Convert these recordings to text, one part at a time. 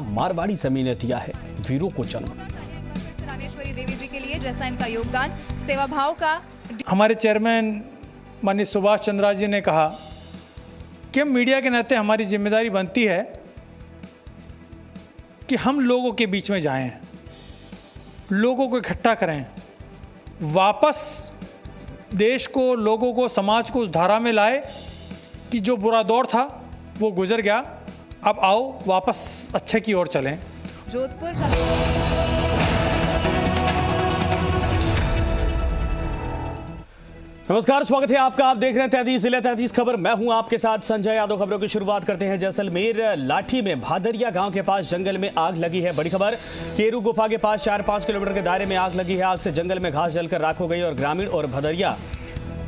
मारवाड़ी जमीन ने दिया है वीरों को जन्म। रामेश्वरी देवी जी के लिए जैसा इनका योगदान, सेवा भाव का। हमारे चेयरमैन माननीय सुभाष चंद्रा जी ने कहा कि हम मीडिया के नाते हमारी जिम्मेदारी बनती है कि हम लोगों के बीच में जाएं, लोगों को इकट्ठा करें, वापस देश को, लोगों को, समाज को उस धारा में लाए कि जो बुरा दौर था वो गुजर गया, अब आओ वापस अच्छे की ओर चलें। जोधपुर नमस्कार, स्वागत है आपका। आप देख रहे हैं 33 जिले 33 खबर। मैं हूं आपके साथ संजय यादव। खबरों की शुरुआत करते हैं जैसलमेर लाठी में भादरिया गांव के पास जंगल में आग लगी है। बड़ी खबर, केरू गुफा के पास 4-5 किलोमीटर के दायरे में आग लगी है। आग से जंगल में घास जलकर राख हो गई और ग्रामीण और भदरिया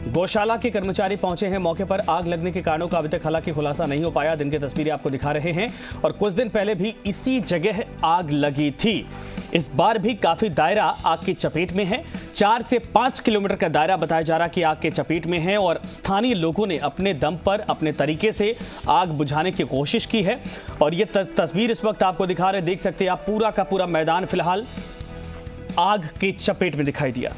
गौशाला के कर्मचारी पहुंचे हैं मौके पर। आग लगने के कारणों का अभी तक हालांकि खुलासा नहीं हो पाया। दिन की तस्वीरें आपको दिखा रहे हैं और कुछ दिन पहले भी इसी जगह आग लगी थी। इस बार भी काफी दायरा आग की चपेट में है। 4 से 5 किलोमीटर का दायरा बताया जा रहा कि आग के चपेट में है और स्थानीय लोगों ने अपने दम पर, अपने तरीके से आग बुझाने की कोशिश की है। और ये तस्वीर इस वक्त आपको दिखा रहे, देख सकते हैं आप, पूरा का पूरा मैदान फिलहाल आग की चपेट में दिखाई दिया।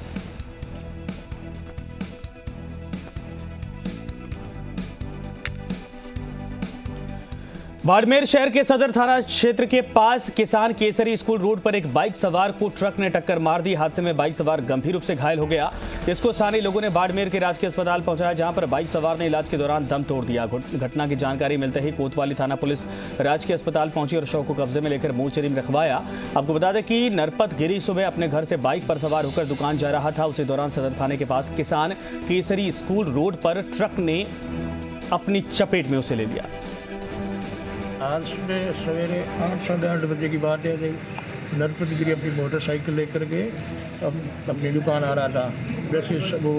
बाड़मेर शहर के सदर थाना क्षेत्र के पास किसान केसरी स्कूल रोड पर एक बाइक सवार को ट्रक ने टक्कर मार दी। हादसे में बाइक सवार गंभीर रूप से घायल हो गया। इसको स्थानीय लोगों ने बाड़मेर के राजकीय अस्पताल पहुंचाया, जहां पर बाइक सवार ने इलाज के दौरान दम तोड़ दिया। घटना की जानकारी मिलते ही कोतवाली थाना पुलिस राजकीय अस्पताल पहुंची और शव को कब्जे में लेकर मोर्चरी में रखवाया। आपको बता दें कि नरपत गिरी सुबह अपने घर से बाइक पर सवार होकर दुकान जा रहा था। उसी दौरान सदर थाने के पास किसान केसरी स्कूल रोड पर ट्रक ने अपनी चपेट में उसे ले लिया। आज सुबह सवेरे 8-8:30 बजे की बात है। नरपत गिरी अपनी मोटरसाइकिल लेकर के अपनी दुकान आ रहा था। वैसे वो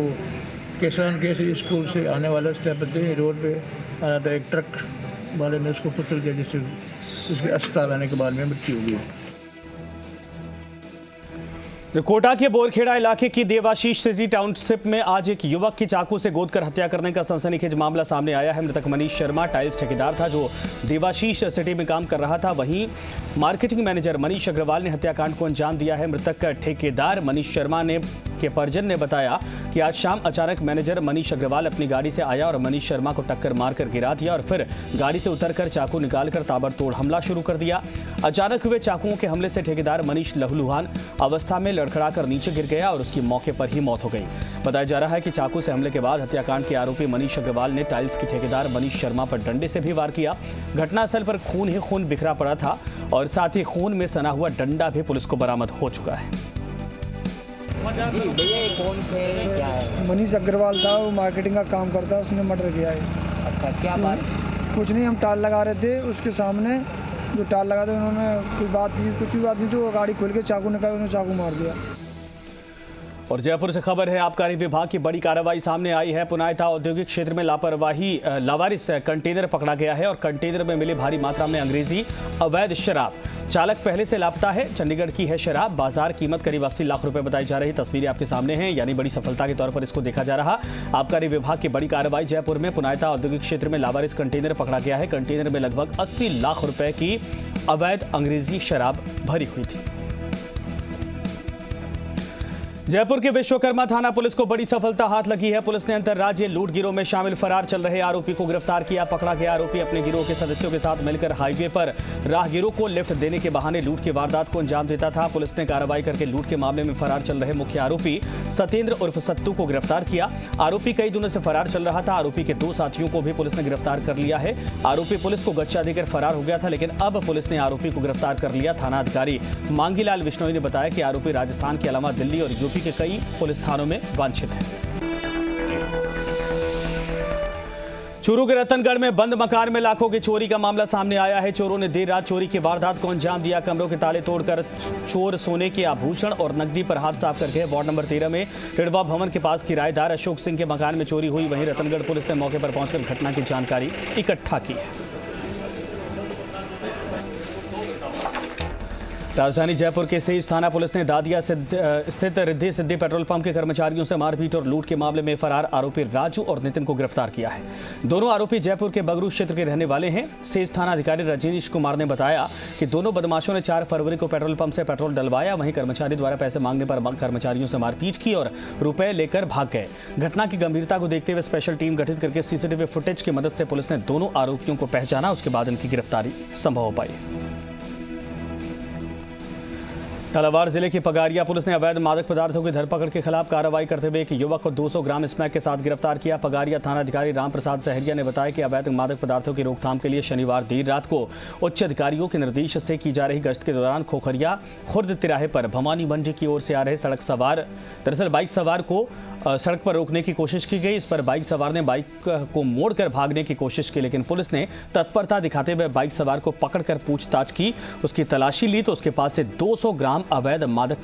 किसान केसरी स्कूल से आने वाला थे, रोड पे आ रहा था। एक ट्रक वाले ने उसको कुचल दिया, जिससे उसके अस्पताल आने के बाद में मृत्यु हो गई। कोटा के बोरखेड़ा इलाके की देवाशीष सिटी टाउनशिप में आज एक युवक की चाकू से गोदकर हत्या करने का सनसनीखेज मामला सामने आया है। मृतक मनीष शर्मा टाइल्स ठेकेदार था जो देवाशीष सिटी में काम कर रहा था। वहीं मार्केटिंग मैनेजर मनीष अग्रवाल ने हत्याकांड को अंजाम दिया है। मृतक ठेकेदार मनीष शर्मा के परिजन ने बताया कि आज शाम अचानक मैनेजर मनीष अग्रवाल अपनी गाड़ी से आया और मनीष शर्मा को टक्कर मारकर गिरा दिया और फिर गाड़ी से उतरकर चाकू निकालकर ताबड़तोड़ हमला शुरू कर दिया। अचानक हुए चाकुओं के हमले से ठेकेदार मनीष लहूलुहान अवस्था में लड़खड़ाकर नीचे गिर गया और उसकी मौके पर ही मौत हो गई। बताया जा रहा है कि चाकू से हमले के बाद हत्याकांड के आरोपी मनीष अग्रवाल ने टाइल्स के ठेकेदार मनीष शर्मा पर डंडे से भी वार किया। घटनास्थल पर खून ही खून बिखरा पड़ा था और साथ ही खून में सना हुआ डंडा भी पुलिस को बरामद हो चुका है। मनीष अग्रवाल था, वो मार्केटिंग का काम करता है, उसने मर्डर किया है। अच्छा, क्या बात? कुछ नहीं, हम टाल लगा रहे थे, उसके सामने जो टाल लगा थे उन्होंने कुछ भी बात नहीं थी, वो गाड़ी खोल के चाकू निकाल, उन्होंने चाकू मार दिया। और जयपुर से खबर है, आबकारी विभाग की बड़ी कार्रवाई सामने आई है। पुनायता औद्योगिक क्षेत्र में लावारिस कंटेनर पकड़ा गया है और कंटेनर में मिली भारी मात्रा में अंग्रेजी अवैध शराब। चालक पहले से लापता है। चंडीगढ़ की है शराब। बाजार कीमत करीब 80 लाख रुपए बताई जा रही। तस्वीरें आपके सामने हैं, यानी बड़ी सफलता के तौर पर इसको देखा जा रहा। आबकारी विभाग की बड़ी कार्रवाई। जयपुर में पुनायता औद्योगिक क्षेत्र में लावारिस कंटेनर पकड़ा गया है। कंटेनर में लगभग 80 लाख रुपए की अवैध अंग्रेजी शराब भरी हुई थी। जयपुर के विश्वकर्मा थाना पुलिस को बड़ी सफलता हाथ लगी है। पुलिस ने अंतरराज्यीय लूट गिरोह में शामिल फरार चल रहे आरोपी को गिरफ्तार किया। पकड़ा गया आरोपी अपने गिरोह के सदस्यों के साथ मिलकर हाईवे पर राहगीरों को लिफ्ट देने के बहाने लूट की वारदात को अंजाम देता था। पुलिस ने कार्रवाई करके लूट के मामले में फरार चल रहे मुख्य आरोपी सत्येंद्र उर्फ सत्तू को गिरफ्तार किया। आरोपी कई दिनों से फरार चल रहा था। आरोपी के 2 साथियों को भी पुलिस ने गिरफ्तार कर लिया है। आरोपी पुलिस को गच्चा देकर फरार हो गया था, लेकिन अब पुलिस ने आरोपी को गिरफ्तार कर लिया। थाना अधिकारी मांगीलाल बिश्नोई ने बताया कि आरोपी राजस्थान के अलावा दिल्ली और यूपी के कई पुलिस थानों में वांछित है। चूरू के रतनगढ़ में बंद मकान में लाखों की चोरी का मामला सामने आया है। चोरों ने देर रात चोरी की वारदात को अंजाम दिया। कमरों के ताले तोड़कर चोर सोने के आभूषण और नकदी पर हाथ साफ कर गए। वार्ड नंबर 13 में टिड़वा भवन के पास किराएदार अशोक सिंह के मकान में चोरी हुई। वहीं रतनगढ़ पुलिस ने मौके पर पहुंचकर घटना की जानकारी इकट्ठा की है। राजधानी जयपुर के सेज थाना पुलिस ने दादिया स्थित रिद्धि सिद्धि पेट्रोल पंप के कर्मचारियों से मारपीट और लूट के मामले में फरार आरोपी राजू और नितिन को गिरफ्तार किया है। दोनों आरोपी जयपुर के बगरू क्षेत्र के रहने वाले हैं। सेज थाना अधिकारी रजनीश कुमार ने बताया कि दोनों बदमाशों ने 4 फरवरी को पेट्रोल पंप से पेट्रोल डलवाया। वहीं कर्मचारी द्वारा पैसे मांगने पर कर्मचारियों से मारपीट की और रुपए लेकर भाग गए। घटना की गंभीरता को देखते हुए स्पेशल टीम गठित करके सीसीटीवी फुटेज की मदद से पुलिस ने दोनों आरोपियों को पहचाना। उसके बाद इनकी गिरफ्तारी संभव हो पाई। झालावाड़ जिले की पगारिया पुलिस ने अवैध मादक पदार्थों की धरपकड़ के खिलाफ कार्रवाई करते हुए एक युवक को 200 ग्राम स्मैक के साथ गिरफ्तार किया। पगारिया थाना अधिकारी राम प्रसाद सहरिया ने बताया कि अवैध मादक पदार्थों की रोकथाम के लिए शनिवार देर रात को उच्च अधिकारियों के निर्देश से की जा रही गश्त के दौरान खोखरिया खुर्द तिराहे पर भवानी मंडी की ओर से आ रहे दरअसल बाइक सवार को सड़क पर रोकने की कोशिश की गई। इस पर बाइक सवार ने बाइक को मोड़कर भागने की कोशिश की, लेकिन पुलिस ने तत्परता दिखाते हुए बाइक सवार को पकड़कर पूछताछ की। उसकी तलाशी ली तो उसके पास से 200 ग्राम अवैध मादक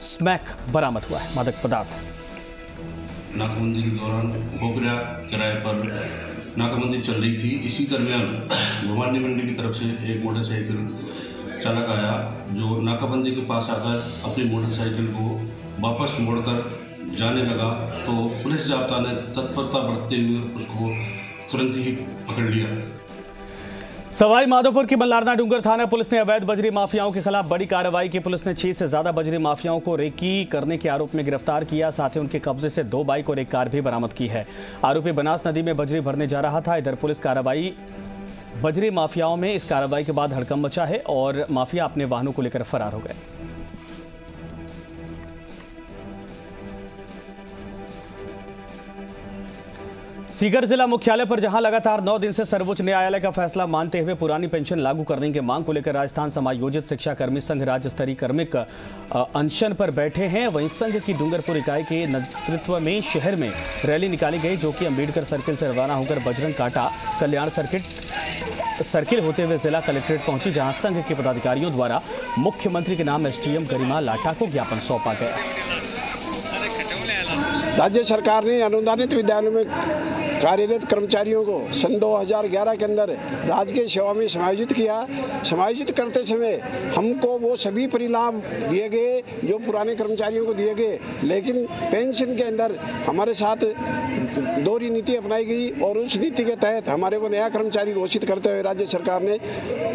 स्मैक बरामद हुआ है। मादक पदार्थ नाकाबंदी के दौरान खोखरिया किराए पर नाकाबंदी चल रही थी। इसी दरमियान भवानी मंडी की तरफ से एक मोटरसाइकिल चालक आया जो नाकाबंदी के पास आकर अपनी मोटरसाइकिल को वापस मोड़कर जाने लगा तो पुलिस जाब्ता ने तत्परता बरतते हुए उसको तुरंत ही पकड़ लिया। सवाई माधोपुर की बल्लारना डूंगर थाना पुलिस ने अवैध बजरी माफियाओं के खिलाफ बड़ी कार्रवाई की। पुलिस ने 6 से ज्यादा बजरी माफियाओं को रेकी करने के आरोप में गिरफ्तार किया। साथ ही उनके कब्जे से 2 बाइक और 1 कार भी बरामद की है। आरोपी बनास नदी में बजरी भरने जा रहा था। इधर पुलिस कार्रवाई बजरी माफियाओं में इस कार्रवाई के बाद हड़कंप मचा है और माफिया अपने वाहनों को लेकर फरार हो गए। सीकर जिला मुख्यालय पर जहां लगातार 9 दिन से सर्वोच्च न्यायालय का फैसला मानते हुए पुरानी पेंशन लागू करने की मांग को लेकर राजस्थान समायोजित शिक्षा कर्मी संघ राज्य स्तरीय कार्मिक अनशन पर बैठे हैं। वहीं संघ की डूंगरपुर इकाई के नेतृत्व में शहर में रैली निकाली गई, जो कि अंबेडकर सर्किल से रवाना होकर बजरंग कांटा कल्याण सर्किल होते हुए जिला कलेक्ट्रेट पहुंची, जहां संघ के पदाधिकारियों द्वारा मुख्यमंत्री के नाम एसडीएम गरिमा लाटा को ज्ञापन सौंपा गया। राज्य सरकार ने अनुदानित विद्यालयों में कार्यरत कर्मचारियों को सन 2011 के अंदर राजकीय सेवा में समायोजित किया। समायोजित करते समय हमको वो सभी परिणाम दिए गए जो पुराने कर्मचारियों को दिए गए, लेकिन पेंशन के अंदर हमारे साथ दोहरी नीति अपनाई गई और उस नीति के तहत हमारे को नया कर्मचारी घोषित करते हुए राज्य सरकार ने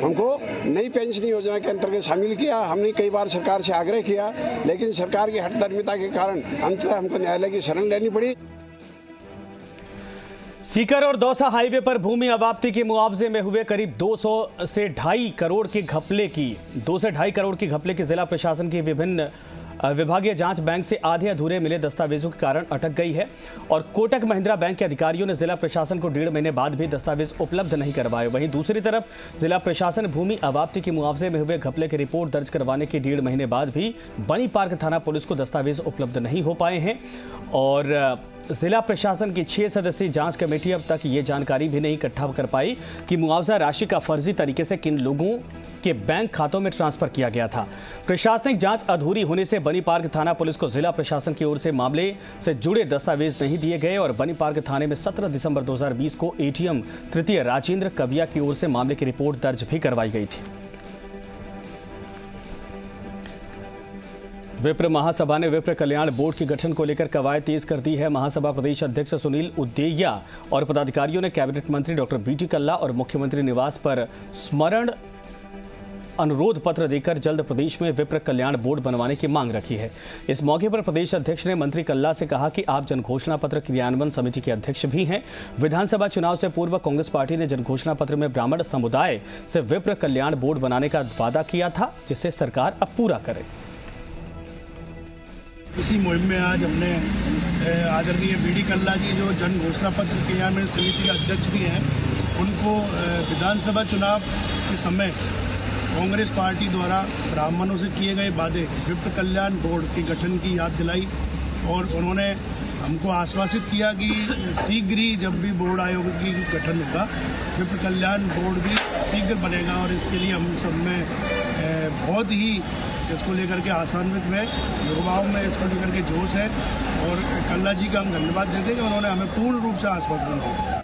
हमको नई पेंशन योजना के अंतर्गत शामिल किया। हमने कई बार सरकार से आग्रह किया, लेकिन सरकार की हठधर्मिता के कारण अंततः हमको न्यायालय की शरण लेनी पड़ी। सीकर और दौसा हाईवे पर भूमि अवाप्ति के मुआवजे में हुए करीब 2 से ढाई करोड़ की घपले की जिला प्रशासन की विभिन्न विभागीय जांच बैंक से आधे अधूरे मिले दस्तावेजों के कारण अटक गई है और कोटक महिंद्रा बैंक के अधिकारियों ने जिला प्रशासन को 1.5 महीने बाद भी दस्तावेज उपलब्ध नहीं करवाए। वहीं दूसरी तरफ जिला प्रशासन भूमि अवाप्ति के मुआवजे में हुए घपले की रिपोर्ट दर्ज करवाने के 1.5 महीने बाद भी बनी पार्क थाना पुलिस को दस्तावेज उपलब्ध नहीं हो पाए हैं और जिला प्रशासन की 6 सदस्यीय जांच कमेटी अब तक ये जानकारी भी नहीं इकट्ठा कर पाई कि मुआवजा राशि का फर्जी तरीके से किन लोगों के बैंक खातों में ट्रांसफर किया गया था। प्रशासनिक जांच अधूरी होने से बनी पार्क थाना पुलिस को जिला प्रशासन की ओर से मामले से जुड़े दस्तावेज नहीं दिए गए और बनी पार्क थाने में 17 दिसंबर 2020 को एटीएम तृतीय राजेंद्र कविया की ओर से मामले की रिपोर्ट दर्ज भी करवाई गई थी। विप्र महासभा ने विप्र कल्याण बोर्ड के गठन को लेकर कवायद तेज कर दी है। महासभा प्रदेश अध्यक्ष सुनील उदेया और पदाधिकारियों ने कैबिनेट मंत्री डॉक्टर बीटी कल्ला और मुख्यमंत्री निवास पर स्मरण अनुरोध पत्र देकर जल्द प्रदेश में विप्र कल्याण बोर्ड बनवाने की मांग रखी है। इस मौके पर प्रदेश अध्यक्ष ने मंत्री कल्ला से कहा कि आप जनघोषणा पत्र क्रियान्वयन समिति के अध्यक्ष भी हैं। विधानसभा चुनाव से पूर्व कांग्रेस पार्टी ने जनघोषणा पत्र में ब्राह्मण समुदाय से विप्र कल्याण बोर्ड बनाने का वादा किया था, जिसे सरकार अब पूरा करे। इसी मुहिम में आज हमने आदरणीय बीडी कल्ला जी जो जन घोषणा पत्र क्रियान्वयन समिति के अध्यक्ष भी हैं, उनको विधानसभा चुनाव के समय कांग्रेस पार्टी द्वारा ब्राह्मणों से किए गए वादे विप्र कल्याण बोर्ड के गठन की याद दिलाई और उन्होंने हमको आश्वासित किया कि शीघ्र ही जब भी बोर्ड आयोग की गठन होगा विप्र कल्याण बोर्ड भी शीघ्र बनेगा और इसके लिए हम सब में बहुत ही इसको लेकर के आसान्वित हुए, युवाओं में इसको लेकर के जोश है और कल्ला जी का हम धन्यवाद देते हैं कि उन्होंने हमें पूर्ण रूप से आश्वासन दिया।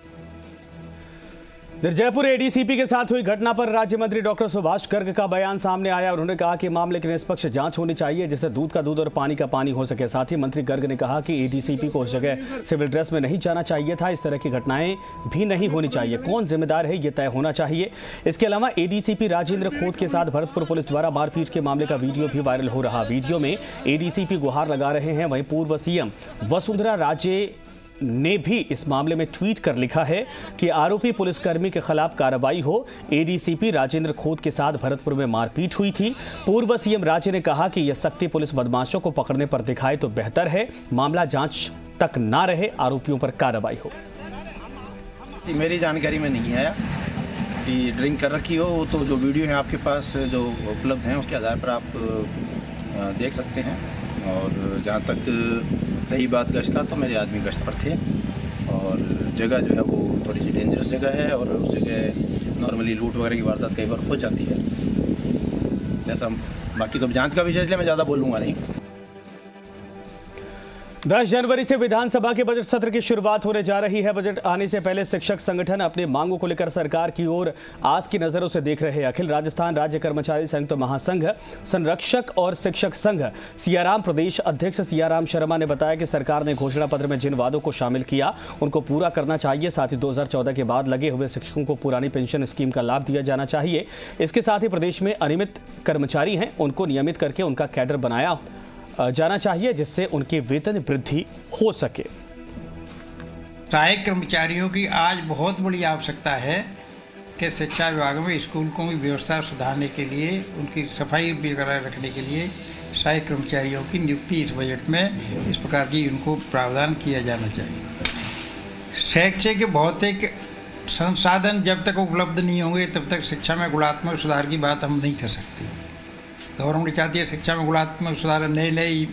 जयपुर एडीसीपी के साथ हुई घटना पर राज्य मंत्री डॉक्टर सुभाष गर्ग का बयान सामने आया। उन्होंने कहा कि मामले की निष्पक्ष जांच होनी चाहिए जिससे दूध का दूध और पानी का पानी हो सके। साथ ही मंत्री गर्ग ने कहा कि एडीसीपी को उस जगह सिविल ड्रेस में नहीं जाना चाहिए था। इस तरह की घटनाएं भी नहीं होनी चाहिए। कौन जिम्मेदार है ये तय होना चाहिए। इसके अलावा एडीसीपी राजेंद्र खोत के साथ भरतपुर पुलिस द्वारा मारपीट के मामले का वीडियो भी वायरल हो रहा। वीडियो में एडीसीपी गुहार लगा रहे हैं। वहीं पूर्व सीएम वसुंधरा राजे ने भी इस मामले में ट्वीट कर लिखा है कि आरोपी पुलिसकर्मी के खिलाफ कार्रवाई हो। एडीसीपी राजेंद्र खोत के साथ भरतपुर में मारपीट हुई थी। पूर्व सीएम राजे ने कहा कि यह सख्ती पुलिस बदमाशों को पकड़ने पर दिखाए तो बेहतर है, मामला जांच तक ना रहे, आरोपियों पर कार्रवाई हो। मेरी जानकारी में नहीं आया कि ड्रिंक कर रखी हो, तो जो वीडियो है आपके पास जो उपलब्ध हैं उसके आधार पर आप देख सकते हैं। और जहाँ तक रही बात गश्त का, तो मेरे आदमी गश्त पर थे और जगह जो है वो थोड़ी सी डेंजरस जगह है और उस जगह नॉर्मली लूट वगैरह की वारदात कई बार हो जाती है। जैसा बाकी तो जांच का विषय, इसलिए मैं ज़्यादा बोलूँगा नहीं। 10 जनवरी से विधानसभा के बजट सत्र की शुरुआत होने जा रही है। बजट आने से पहले शिक्षक संगठन अपनी मांगों को लेकर सरकार की ओर आस की नजरों से देख रहे हैं। अखिल राजस्थान राज्य कर्मचारी संयुक्त महासंघ, संरक्षक और शिक्षक संघ सियाराम प्रदेश अध्यक्ष सियाराम शर्मा ने बताया कि सरकार ने घोषणा पत्र में जिन वादों को शामिल किया उनको पूरा करना चाहिए। साथ ही 2014 के बाद लगे हुए शिक्षकों को पुरानी पेंशन स्कीम का लाभ दिया जाना चाहिए। इसके साथ ही प्रदेश में अनियमित कर्मचारी हैं उनको नियमित करके उनका कैडर बनाया जाना चाहिए जिससे उनके वेतन वृद्धि हो सके। सहायक कर्मचारियों की आज बहुत बड़ी आवश्यकता है कि शिक्षा विभाग में स्कूल को भी व्यवस्था सुधारने के लिए, उनकी सफाई बरकरार रखने के लिए सहायक कर्मचारियों की नियुक्ति इस बजट में इस प्रकार की उनको प्रावधान किया जाना चाहिए। शैक्षिक भौतिक संसाधन जब तक उपलब्ध नहीं होंगे तब तक शिक्षा में गुणात्मक सुधार की बात हम नहीं कर सकते। गवर्नमेंट चाहती है शिक्षा में गुणात्मक सुधार, नई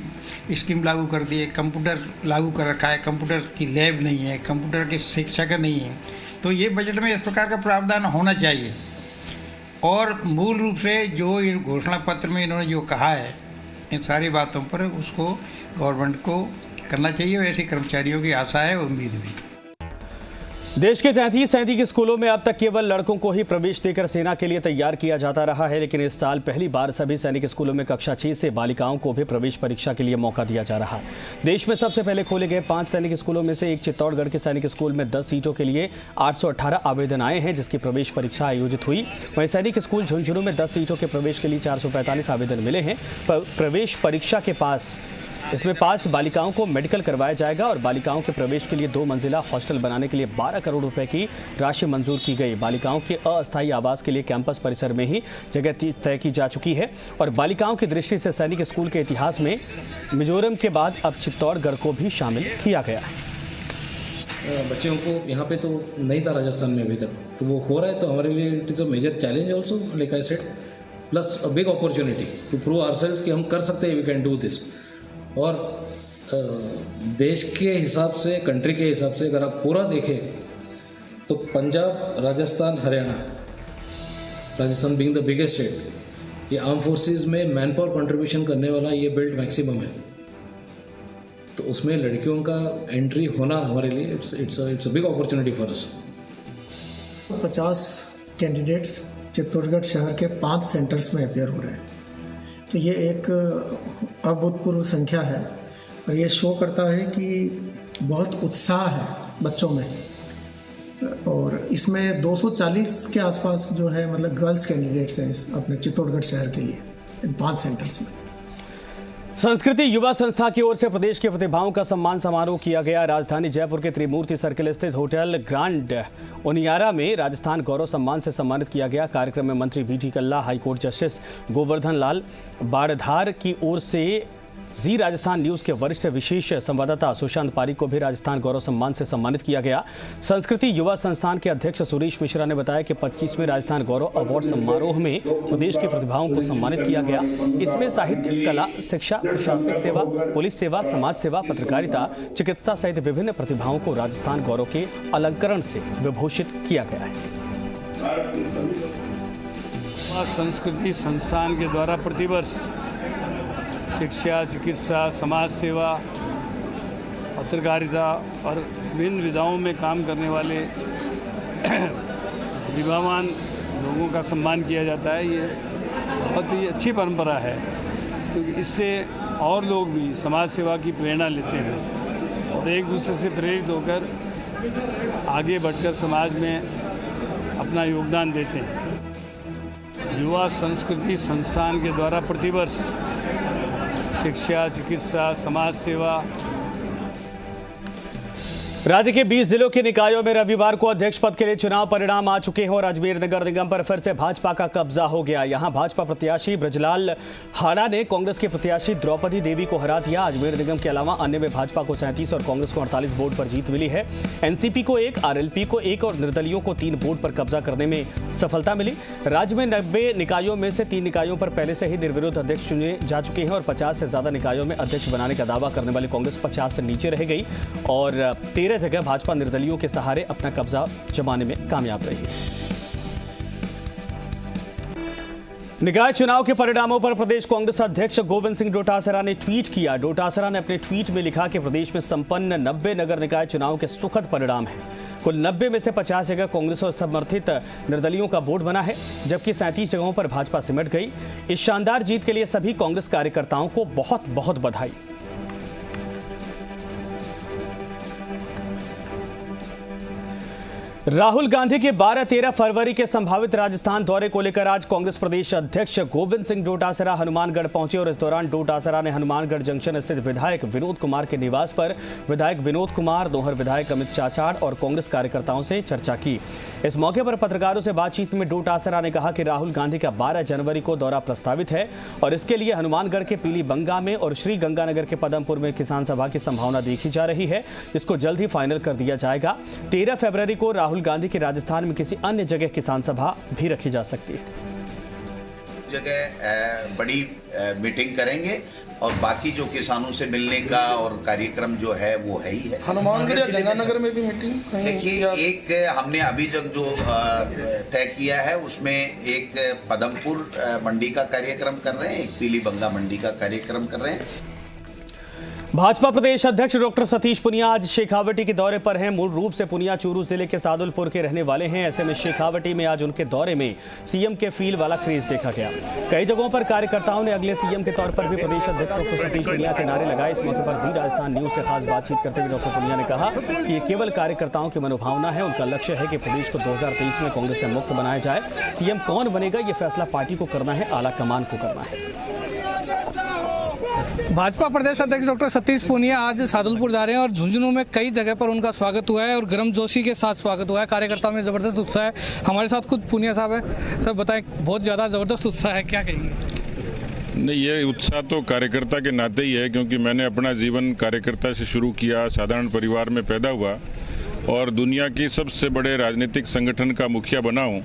स्कीम लागू कर दी है, कंप्यूटर लागू कर रखा है, कंप्यूटर की लैब नहीं है, कंप्यूटर के शिक्षक नहीं है। तो ये बजट में इस प्रकार का प्रावधान होना चाहिए। और मूल रूप से जो ये घोषणा पत्र में इन्होंने जो कहा है इन सारी बातों पर उसको गवर्नमेंट को करना चाहिए। वैसे कर्मचारियों की आशा है, उम्मीद भी। देश के 33 सैनिक स्कूलों में अब तक केवल लड़कों को ही प्रवेश देकर सेना के लिए तैयार किया जाता रहा है, लेकिन इस साल पहली बार सभी सैनिक स्कूलों में कक्षा 6 से बालिकाओं को भी प्रवेश परीक्षा के लिए मौका दिया जा रहा है। देश में सबसे पहले खोले गए 5 सैनिक स्कूलों में से एक चित्तौड़गढ़ के सैनिक स्कूल में 10 सीटों के लिए 818 आवेदन आए हैं जिसकी प्रवेश परीक्षा आयोजित हुई। वहीं सैनिक स्कूल झुंझुनू में 10 सीटों के प्रवेश के लिए 445 आवेदन मिले हैं। प्रवेश परीक्षा के पास इसमें 5 बालिकाओं को मेडिकल करवाया जाएगा और बालिकाओं के प्रवेश के लिए 2 मंजिला हॉस्टल बनाने के लिए 12 करोड़ रुपए की राशि मंजूर की गई। बालिकाओं के अस्थायी आवास के लिए कैंपस परिसर में ही जगह तय की जा चुकी है और बालिकाओं की दृष्टि से सैनिक स्कूल के इतिहास में मिजोरम के बाद अब चित्तौड़गढ़ को भी शामिल किया गया है। बच्चों को यहाँ पे तो नहीं था राजस्थान में अभी तक, तो वो हो रहा है। तो हमारे लिए it is a major challenge also, like I said, plus a big opportunity to prove ourselves कि हम कर सकते हैं, वी कैन डू दिस। और देश के हिसाब से, कंट्री के हिसाब से अगर आप पूरा देखें तो Punjab, Rajasthan, Haryana, Rajasthan being the biggest state, ये आर्म फोर्सेस में मैन पावर कंट्रीब्यूशन करने वाला ये बेल्ट मैक्सिमम है। तो उसमें लड़कियों का एंट्री होना हमारे लिए it's a big opportunity for us. 50 candidates Chittorgarh शहर के 5 सेंटर्स में अपेयर हो रहे हैं। तो ये एक अभूतपूर्व संख्या है और ये शो करता है कि बहुत उत्साह है बच्चों में। और इसमें 240 के आसपास जो है मतलब गर्ल्स कैंडिडेट्स हैं अपने चित्तौड़गढ़ शहर के लिए इन 5 सेंटर्स में। संस्कृति युवा संस्था की ओर से प्रदेश के प्रतिभाओं का सम्मान समारोह किया गया। राजधानी जयपुर के त्रिमूर्ति सर्किल स्थित होटल ग्रांड ओनियारा में राजस्थान गौरव सम्मान से सम्मानित किया गया। कार्यक्रम में मंत्री बीटी कल्ला, हाईकोर्ट जस्टिस गोवर्धन लाल बाड़धार की ओर से जी राजस्थान न्यूज के वरिष्ठ विशेष संवाददाता सुशांत पारिक को भी राजस्थान गौरव सम्मान से सम्मानित किया गया। संस्कृति युवा संस्थान के अध्यक्ष सुरेश मिश्रा ने बताया कि 25वें राजस्थान गौरव अवार्ड समारोह में प्रदेश की प्रतिभाओं को सम्मानित किया गया। इसमें साहित्य, कला, शिक्षा, प्रशासनिक सेवा, पुलिस सेवा, समाज सेवा, पत्रकारिता, चिकित्सा सहित विभिन्न प्रतिभाओं को राजस्थान गौरव के अलंकरण से विभूषित किया गया है। संस्कृति संस्थान के द्वारा प्रतिवर्ष शिक्षा, चिकित्सा, समाज सेवा, पत्रकारिता और विभिन्न विधाओं में काम करने वाले प्रतिभावान लोगों का सम्मान किया जाता है। ये बहुत ही अच्छी परंपरा है, क्योंकि इससे और लोग भी समाज सेवा की प्रेरणा लेते हैं और एक दूसरे से प्रेरित होकर आगे बढ़कर समाज में अपना योगदान देते हैं। युवा संस्कृति संस्थान के द्वारा प्रतिवर्ष शिक्षा, चिकित्सा, समाज सेवा। राज्य के 20 जिलों के निकायों में रविवार को अध्यक्ष पद के लिए चुनाव परिणाम आ चुके हैं और अजमेर नगर निगम पर फिर से भाजपा का कब्जा हो गया। यहां भाजपा प्रत्याशी ब्रजलाल हाड़ा ने कांग्रेस की प्रत्याशी द्रौपदी देवी को हरा दिया। अजमेर निगम के अलावा अन्य में भाजपा को 37 और कांग्रेस को 48 वोट पर जीत मिली है। एनसीपी को 1, आरएलपी को 1 और निर्दलियों को 3 वोट पर कब्जा करने में सफलता मिली। राज्य में 90 निकायों में से 3 निकायों पर पहले से ही निर्विरोध अध्यक्ष चुने जा चुके हैं और 50 से ज्यादा निकायों में अध्यक्ष बनाने का दावा करने वाली कांग्रेस 50 से नीचे रह गई और 13 जगह भाजपा निर्दलियों के सहारे अपना कब्जा जमाने में कामयाब रही है। निकाय चुनाव के परिणामों पर प्रदेश कांग्रेस अध्यक्ष गोविंद सिंह डोटासरा ने ट्वीट किया। डोटासरा ने अपने ट्वीट में लिखा कि प्रदेश में संपन्न 90 नगर निकाय चुनाव के सुखद परिणाम हैं। कुल 90 में से 50 जगह कांग्रेस और समर्थित निर्दलियों का वोट बना है, जबकि 37 जगहों पर भाजपा सिमट गई। इस शानदार जीत के लिए सभी कांग्रेस कार्यकर्ताओं को बहुत बहुत बधाई। राहुल गांधी के 12-13 फरवरी के संभावित राजस्थान दौरे को लेकर आज कांग्रेस प्रदेश अध्यक्ष गोविंद सिंह डोटासरा हनुमानगढ़ पहुंचे और इस दौरान डोटासरा ने हनुमानगढ़ जंक्शन स्थित विधायक विनोद कुमार के निवास पर विधायक विनोद कुमार, दोहर विधायक अमित चाचाड़ और कांग्रेस कार्यकर्ताओं से चर्चा की। इस मौके पर पत्रकारों से बातचीत में डोटासरा ने कहा कि राहुल गांधी का 12 जनवरी को दौरा प्रस्तावित है और इसके लिए हनुमानगढ़ के पीलीबंगा में और श्री गंगानगर के पदमपुर में किसान सभा की संभावना देखी जा रही है, जिसको जल्द ही फाइनल कर दिया जाएगा। 13 फरवरी को राहुल गांधी की राजस्थान में किसी अन्य जगह किसान सभा भी रखी जा सकती है। जगह बड़ी मीटिंग करेंगे और बाकी जो किसानों से मिलने का और कार्यक्रम जो है वो है ही है। हनुमानगढ़ या गंगानगर में भी मीटिंग देखिए, एक हमने अभी तक जो तय किया है उसमें एक पदमपुर मंडी का कार्यक्रम कर रहे हैं, एक पीलीबंगा मंडी का कार्यक्रम कर रहे हैं। भाजपा प्रदेश अध्यक्ष डॉक्टर सतीश पुनिया आज शेखावटी के दौरे पर हैं। मूल रूप से पुनिया चूरू जिले के सादुलपुर के रहने वाले हैं। ऐसे में शेखावटी में आज उनके दौरे में सीएम के फील वाला क्रेज देखा गया। कई जगहों पर कार्यकर्ताओं ने अगले सीएम के तौर पर भी प्रदेश अध्यक्ष डॉक्टर सतीश पुनिया के नारे लगाए। इस मौके पर जी राजस्थान न्यूज से खास बातचीत करते हुए डॉक्टर पुनिया ने कहा कि ये केवल कार्यकर्ताओं की मनोभावना है। उनका लक्ष्य है कि प्रदेश को 2023 में कांग्रेस से मुक्त बनाया जाए। सीएम कौन बनेगा ये फैसला पार्टी को करना है, आला कमान को करना है। भाजपा प्रदेश अध्यक्ष डॉक्टर सतीश पूनिया आज सादुलपुर जा रहे हैं और झुंझुनू में कई जगह पर उनका स्वागत हुआ है और गर्मजोशी के साथ स्वागत हुआ है। कार्यकर्ताओं में जबरदस्त उत्साह है। हमारे साथ खुद पूनिया साहब है। सर बताएं, बहुत ज़्यादा जबरदस्त उत्साह है, क्या कहेंगे? नहीं, ये उत्साह तो कार्यकर्ता के नाते ही है, क्योंकि मैंने अपना जीवन कार्यकर्ता से शुरू किया, साधारण परिवार में पैदा हुआ और दुनिया की सबसे बड़े राजनीतिक संगठन का मुखिया बना हूँ।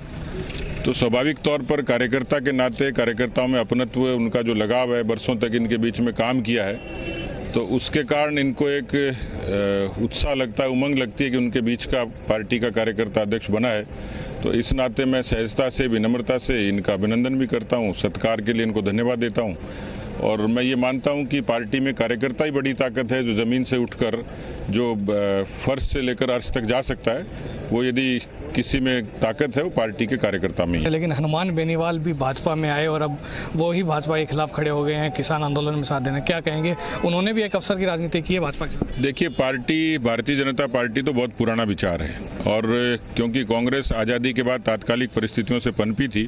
तो स्वाभाविक तौर पर कार्यकर्ता के नाते कार्यकर्ताओं में अपनत्व, उनका जो लगाव है, बरसों तक इनके बीच में काम किया है, तो उसके कारण इनको एक उत्साह लगता है, उमंग लगती है कि उनके बीच का पार्टी का कार्यकर्ता अध्यक्ष बना है। तो इस नाते मैं सहजता से, विनम्रता से इनका अभिनंदन भी करता हूँ, सत्कार के लिए इनको धन्यवाद देता हूँ। और मैं ये मानता हूँ कि पार्टी में कार्यकर्ता ही बड़ी ताकत है, जो ज़मीन से उठकर जो फर्श से लेकर अर्श तक जा सकता है। वो यदि किसी में ताकत है, वो पार्टी के कार्यकर्ता में ही है। लेकिन हनुमान बेनीवाल भी भाजपा में आए और अब वो ही भाजपा के खिलाफ खड़े हो गए हैं किसान आंदोलन में साथ देने, क्या कहेंगे? उन्होंने भी एक अवसर की राजनीति की है भाजपा के। देखिए, पार्टी भारतीय जनता पार्टी तो बहुत पुराना विचार है और क्योंकि कांग्रेस आज़ादी के बाद तात्कालिक परिस्थितियों से पनपी थी,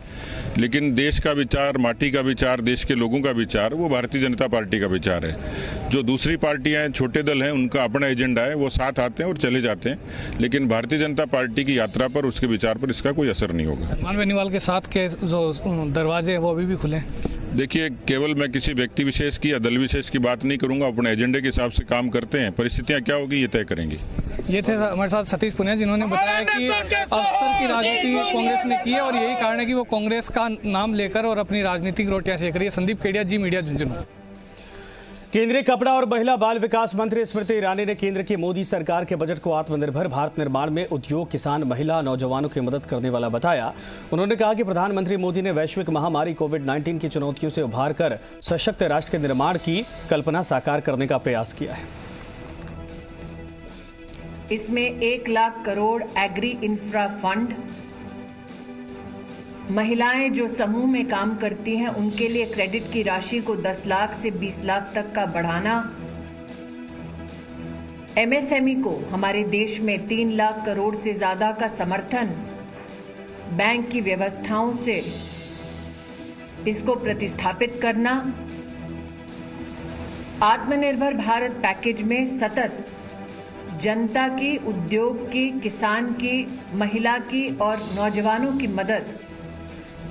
लेकिन देश का विचार, माटी का विचार, देश के लोगों का विचार, वो भारतीय जनता पार्टी का विचार है। जो दूसरी पार्टियां हैं, छोटे दल हैं, उनका अपना एजेंडा है, वो साथ आते हैं और चले जाते हैं, लेकिन भारतीय जनता पार्टी की यात्रा पर, उसके विचार पर इसका कोई असर नहीं होगा। हनुमान बेनीवाल के साथ के जो दरवाजे हैं वो अभी भी खुले हैं। देखिए, केवल मैं किसी व्यक्ति विशेष की या दल विशेष की बात नहीं करूंगा, अपने एजेंडे के हिसाब से काम करते हैं। परिस्थितियां क्या होगी ये तय करेंगे। ये थे हमारे साथ सतीश पुनिया, जिन्होंने बताया कि अवसर की राजनीति कांग्रेस ने की है और यही कारण है कि वो कांग्रेस का नाम लेकर और अपनी राजनीतिक रोटियां सेक रही है। संदीप केडिया, जी मीडिया, झुंझुनू। केंद्रीय कपड़ा और महिला बाल विकास मंत्री स्मृति ईरानी ने केंद्र की मोदी सरकार के बजट को आत्मनिर्भर भारत निर्माण में उद्योग, किसान, महिला, नौजवानों की मदद करने वाला बताया। उन्होंने कहा कि प्रधानमंत्री मोदी ने वैश्विक महामारी कोविड-19 की चुनौतियों से उभार कर सशक्त राष्ट्र के निर्माण की कल्पना साकार करने का प्रयास किया है। इसमें 1 lakh crore agri infra fund महिलाएं जो समूह में काम करती हैं उनके लिए क्रेडिट की राशि को 10 लाख से 20 लाख तक का बढ़ाना, एमएसएमई को हमारे देश में 3 लाख करोड़ से ज्यादा का समर्थन, बैंक की व्यवस्थाओं से इसको प्रतिस्थापित करना, आत्मनिर्भर भारत पैकेज में सतत जनता की, उद्योग की, किसान की, महिला की और नौजवानों की मदद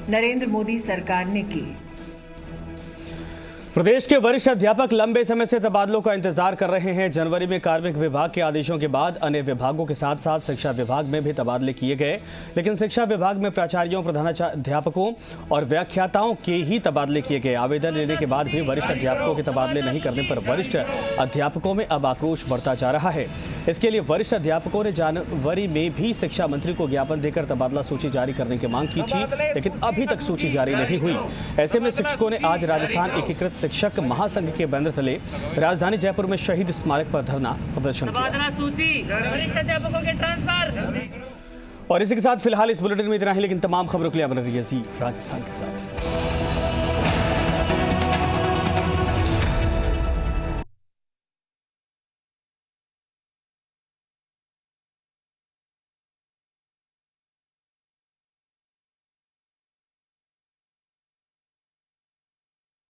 नरेंद्र मोदी सरकार ने की। प्रदेश के वरिष्ठ अध्यापक लंबे समय से तबादलों का इंतजार कर रहे हैं। जनवरी में कार्मिक विभाग के आदेशों के बाद अन्य विभागों के साथ साथ शिक्षा विभाग में भी तबादले किए गए, लेकिन शिक्षा विभाग में प्राचार्यों, प्रधानाध्यापकों और व्याख्याताओं के ही तबादले किए गए। आवेदन लेने के बाद भी वरिष्ठ अध्यापकों के तबादले नहीं करने पर वरिष्ठ अध्यापकों में अब आक्रोश बढ़ता जा रहा है। इसके लिए वरिष्ठ अध्यापकों ने जनवरी में भी शिक्षा मंत्री को ज्ञापन देकर तबादला सूची जारी करने की मांग की थी, लेकिन अभी तक सूची जारी नहीं हुई। ऐसे में शिक्षकों ने आज राजस्थान एकीकृत शिक्षक महासंघ के बैनर तले राजधानी जयपुर में शहीद स्मारक पर धरना प्रदर्शन किया। और इसी के साथ फिलहाल इस बुलेटिन में इतना ही, लेकिन तमाम खबरों के लिए बने रहिए राजस्थान के साथ।